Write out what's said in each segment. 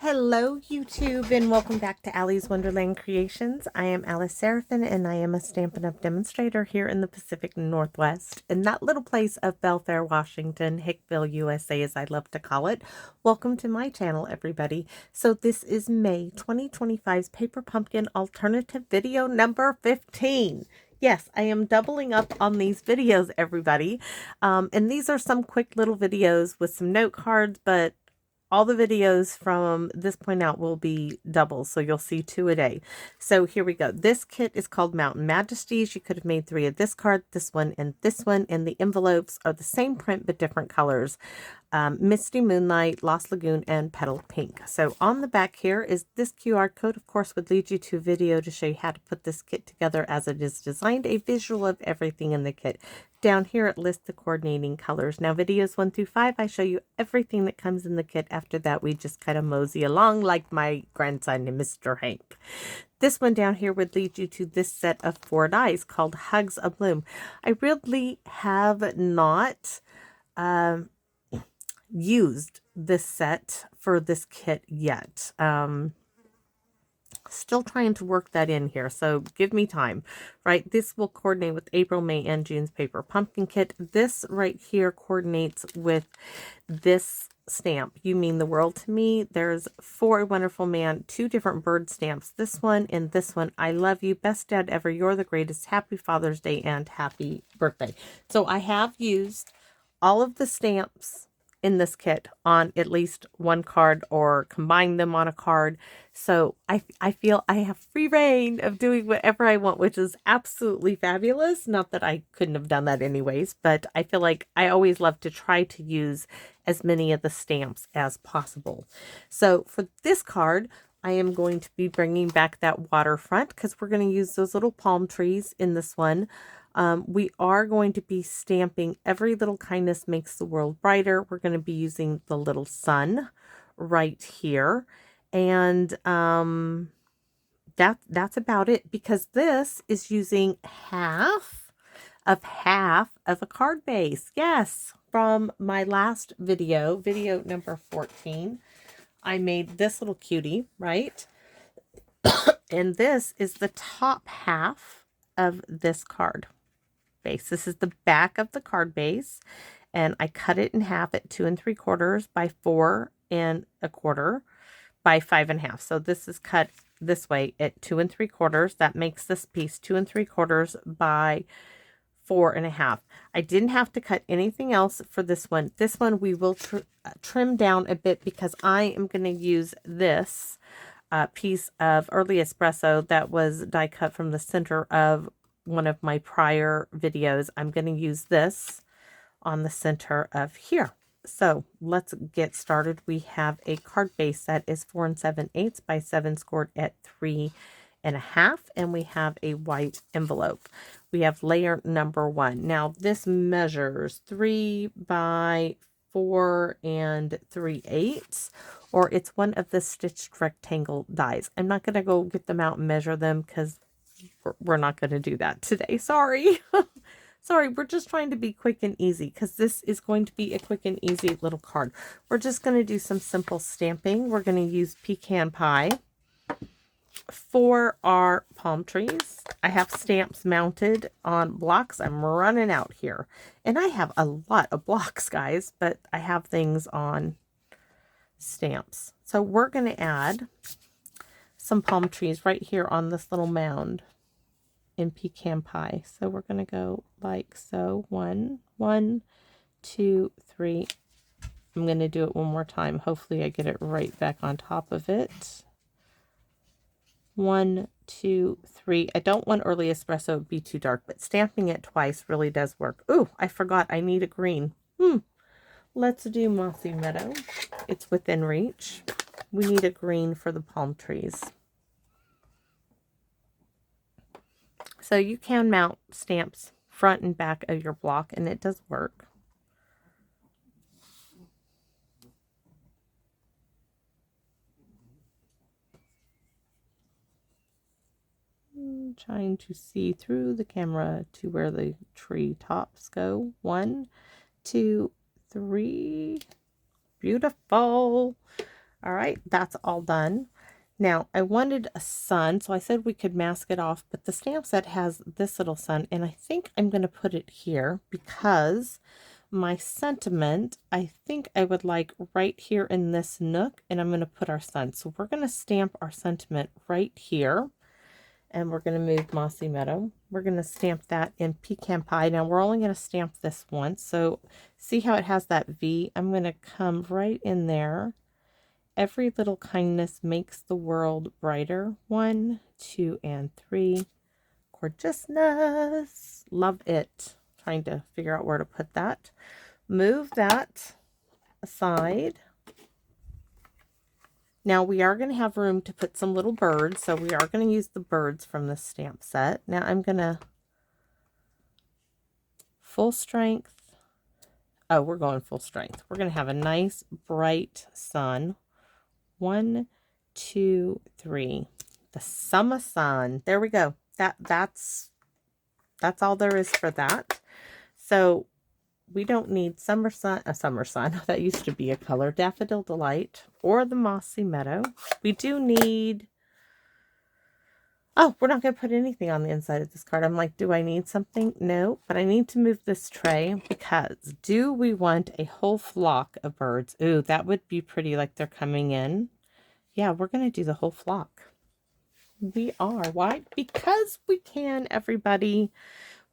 Hello YouTube and welcome back to Allie's Wonderland Creations. I am Alice Seraphin and I am a Stampin' Up! Demonstrator here in the Pacific Northwest in that little place of Belfair, Washington, Hickville, USA as I love to call it. Welcome to my channel everybody. So this is May 2025's Paper Pumpkin Alternative video number 15. Yes, I am doubling up on these videos everybody. And these are some quick little videos with some note cards, but all the videos from this point out will be doubles, so you'll see 2 a day. So here we go. This kit is called Mountain Majesties. You could have made 3 of this card, this one, and the envelopes are the same print but different colors. Misty Moonlight, Lost Lagoon, and Petal Pink. So on the back here is this QR code, of course, would lead you to a video to show you how to put this kit together as it is designed, a visual of everything in the kit. Down here it lists the coordinating colors. Now videos 1 through 5, I show you everything that comes in the kit. After that, we just kind of mosey along like my grandson and Mr. Hank. This one down here would lead you to this set of 4 dies called Hugs of Bloom. I really have not used this set for this kit yet. Still trying to work that in here, so give me time, right? This will coordinate with April, May, and June's Paper Pumpkin Kit. This right here coordinates with this stamp, You Mean the World to Me. There's For a Wonderful Man, 2 different bird stamps, this one and this one. I love you, best dad ever, you're the greatest, happy Father's Day, and happy birthday. So I have used all of the stamps in this kit on at least one card or combine them on a card. So I feel I have free reign of doing whatever I want, which is absolutely fabulous. Not that I couldn't have done that anyways, but I feel like I always love to try to use as many of the stamps as possible. So for this card, I am going to be bringing back that Waterfront because we're going to use those little palm trees in this one. We are going to be stamping Every Little Kindness Makes the World Brighter. We're going to be using the little sun right here. And that's about it, because this is using half of a card base. Yes, from my last video number 14, I made this little cutie, right? And this is the top half of this card base. This is the back of the card base, and I cut it in half at 2 3/4 by 4 1/4 by 5 1/2. So this is cut this way at 2 3/4. That makes this piece 2 3/4 by 4 1/2. I didn't have to cut anything else for this one. This one we will trim down a bit because I am going to use this piece of early espresso that was die cut from the center of one of my prior videos. I'm going to use this on the center of here. So let's get started. We have a card base that is 4 7/8 by 7 scored at 3 1/2, and we have a white envelope. We have layer number 1. Now this measures 3 by 4 3/8, or it's one of the stitched rectangle dies. I'm not going to go get them out and measure them because we're not going to do that today. Sorry. Sorry, we're just trying to be quick and easy because this is going to be a quick and easy little card. We're just going to do some simple stamping. We're going to use pecan pie for our palm trees. I have stamps mounted on blocks. I'm running out here. And I have a lot of blocks, guys, but I have things on stamps. So we're going to add some palm trees right here on this little mound in pecan pie. So we're going to go like so. 1 2 3. I'm going to do it one more time. Hopefully I get it right back on top of it. 1 2 3. I don't want early espresso to be too dark, but stamping it twice really does work. Ooh, I forgot I need a green. Let's do Mossy Meadow. It's within reach. We need a green for the palm trees. So you can mount stamps front and back of your block, and it does work. I'm trying to see through the camera to where the tree tops go. 1 2 3. Beautiful. All right, that's all done. Now, I wanted a sun, so I said we could mask it off, but the stamp set has this little sun, and I think I'm going to put it here because my sentiment, I think I would like right here in this nook, and I'm going to put our sun. So we're going to stamp our sentiment right here, and we're going to move Mossy Meadow. We're going to stamp that in Pecan Pie. Now, we're only going to stamp this once, so see how it has that V? I'm going to come right in there. Every little kindness makes the world brighter. 1, 2, and 3. Gorgeousness. Love it. Trying to figure out where to put that. Move that aside. Now we are going to have room to put some little birds, so we are going to use the birds from the stamp set. Now I'm going to full strength. Oh, we're going full strength. We're going to have a nice bright sun. 1, 2, 3. The summer sun. There we go. That's all there is for that. So we don't need summer sun. A summer sun. That used to be a color. Daffodil Delight or the Mossy Meadow. We do need. Oh, we're not going to put anything on the inside of this card. I'm like, do I need something? No, but I need to move this tray because do we want a whole flock of birds? Ooh, that would be pretty, like they're coming in. Yeah, we're going to do the whole flock. We are. Why? Because we can, everybody.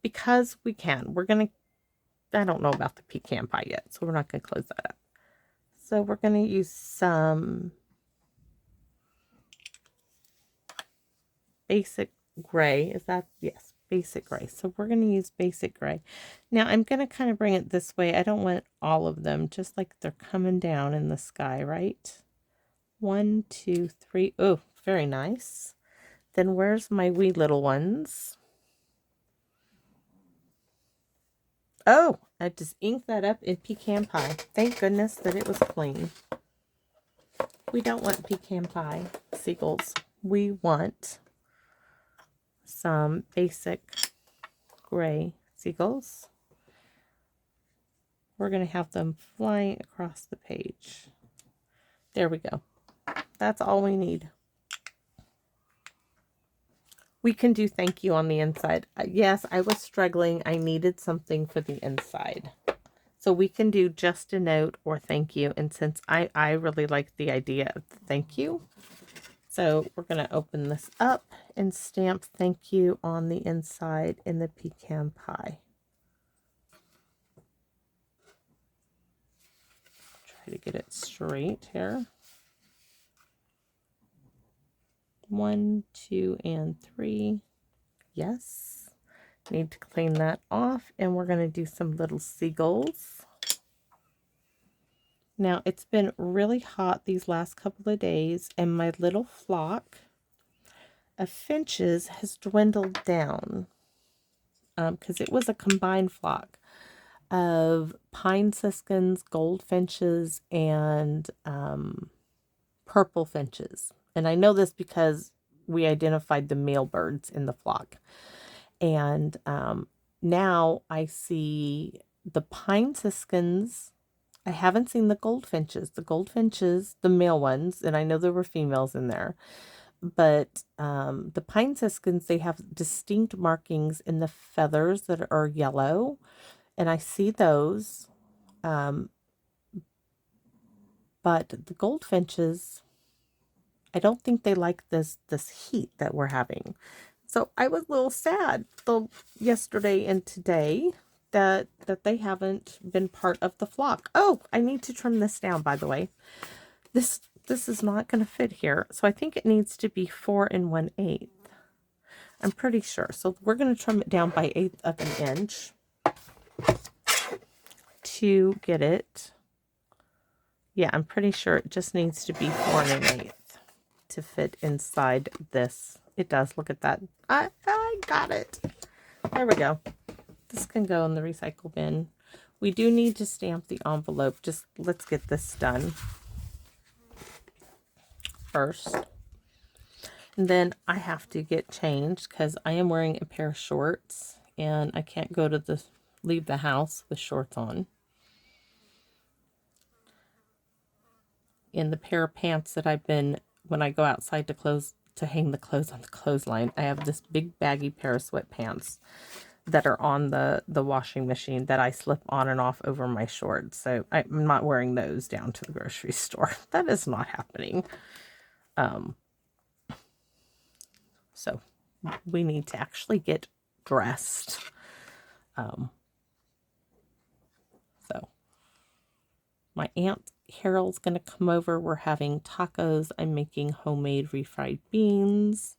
Because we can. We're going to, I don't know about the pecan pie yet, so we're not going to close that up. So we're going to use some basic gray. Is that? Yes, basic gray. So we're going to use basic gray. Now I'm going to kind of bring it this way. I don't want all of them, just like they're coming down in the sky, right? 1, 2, 3. Oh, very nice. Then where's my wee little ones? Oh, I just inked that up in pecan pie. Thank goodness that it was clean. We don't want pecan pie seagulls. We want some basic gray seagulls. We're going to have them flying across the page. There we go. That's all we need. We can do thank you on the inside. Yes, I was struggling. I needed something for the inside. So we can do just a note or thank you. And since I really like the idea of the thank you, so we're going to open this up and stamp thank you on the inside in the pecan pie. Try to get it straight here. 1, 2, and 3. Yes. Need to clean that off, and we're going to do some little seagulls. Now, it's been really hot these last couple of days, and my little flock of finches has dwindled down because it was a combined flock of pine siskins, goldfinches, and purple finches. And I know this because we identified the male birds in the flock. And now I see the pine siskins. I haven't seen the goldfinches. The goldfinches, the male ones, and I know there were females in there. But the pine siskins, they have distinct markings in the feathers that are yellow. And I see those. But the goldfinches, I don't think they like this heat that we're having. So I was a little sad yesterday and today that they haven't been part of the flock. Oh, I need to trim this down, by the way. This is not going to fit here. So I think it needs to be 4 1/8. I'm pretty sure. So we're going to trim it down by 1/8 of an inch to get it. Yeah, I'm pretty sure it just needs to be 4 1/8 to fit inside this. It does. Look at that. I got it. There we go. This can go in the recycle bin. We do need to stamp the envelope. Just let's get this done first. And then I have to get changed because I am wearing a pair of shorts and I can't go to leave the house with shorts on. in the pair of pants that I've been, when I go outside to hang the clothes on the clothesline, I have this big baggy pair of sweatpants that are on the washing machine that I slip on and off over my shorts. So I'm not wearing those down to the grocery store. That is not happening. So we need to actually get dressed. So my Aunt Harold's going to come over. We're having tacos. I'm making homemade refried beans.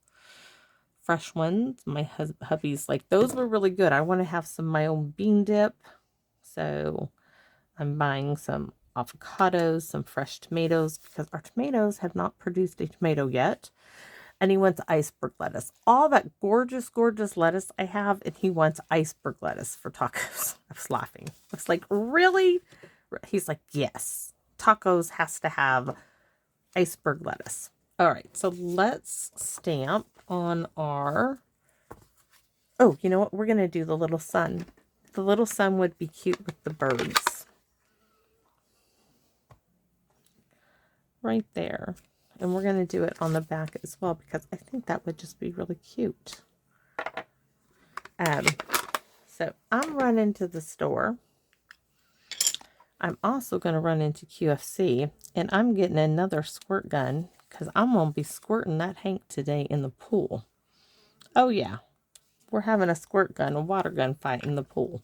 Fresh ones. My hubby's like, those were really good. I want to have some of my own bean dip. So I'm buying some avocados, some fresh tomatoes, because our tomatoes have not produced a tomato yet. And he wants iceberg lettuce. All that gorgeous, gorgeous lettuce I have, and he wants iceberg lettuce for tacos. I was laughing. I was like, really? He's like, yes. Tacos has to have iceberg lettuce. All right, so let's stamp on our... Oh, you know what? We're going to do the little sun. The little sun would be cute with the birds. Right there. And we're going to do it on the back as well, because I think that would just be really cute. So I'm running to the store. I'm also going to run into QFC, and I'm getting another squirt gun, because I'm going to be squirting that Hank today in the pool. Oh yeah, we're having a squirt gun, a water gun fight in the pool.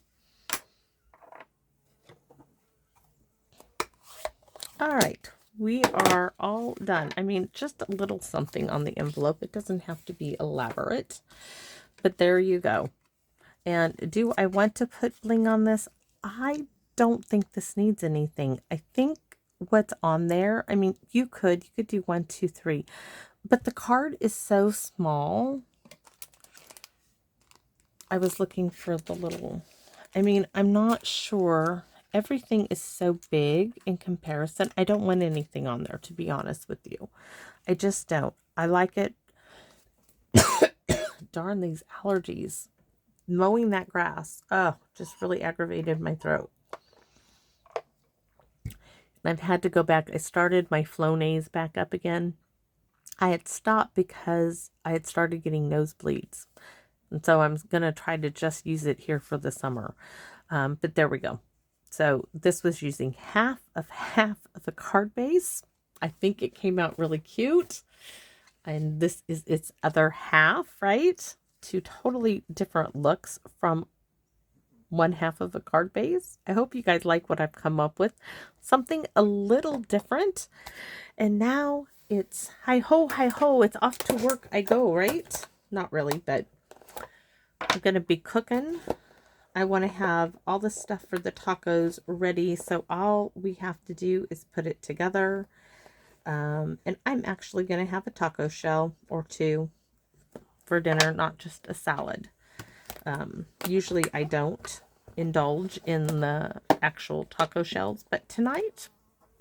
All right, we are all done. I mean, just a little something on the envelope. It doesn't have to be elaborate, but there you go. And do I want to put bling on this? I don't think this needs anything. I think what's on there, I mean, you could do 1, 2, 3, but the card is so small. I was looking for the little, I mean, I'm not sure. Everything is so big in comparison. I don't want anything on there, to be honest with you. I just don't. I like it. Darn these allergies. Mowing that grass, oh, just really aggravated my throat. I've had to go back. I started my Flonase back up again. I had stopped because I had started getting nosebleeds. And so I'm going to try to just use it here for the summer. But there we go. So this was using half of a card base. I think it came out really cute. And this is its other half, right? Two totally different looks from one half of a card base. I hope you guys like what I've come up with. Something a little different. And now it's hi-ho, hi-ho. It's off to work I go, right? Not really, but I'm going to be cooking. I want to have all the stuff for the tacos ready. So all we have to do is put it together. And I'm actually going to have a taco shell or two for dinner, not just a salad. Usually I don't indulge in the actual taco shells, but tonight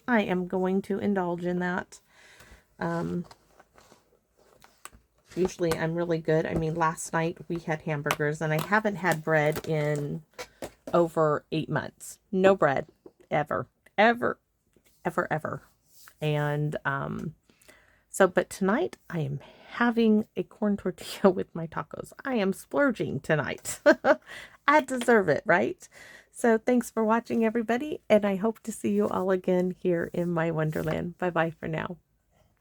I am going to indulge in that. Usually I'm really good. I mean, last night we had hamburgers, and I haven't had bread in over 8 months. No bread, ever. And, so, but tonight I am having a corn tortilla with my tacos. I am splurging tonight. I deserve it, right? So thanks for watching, everybody, and I hope to see you all again here in my Wonderland. Bye-bye for now.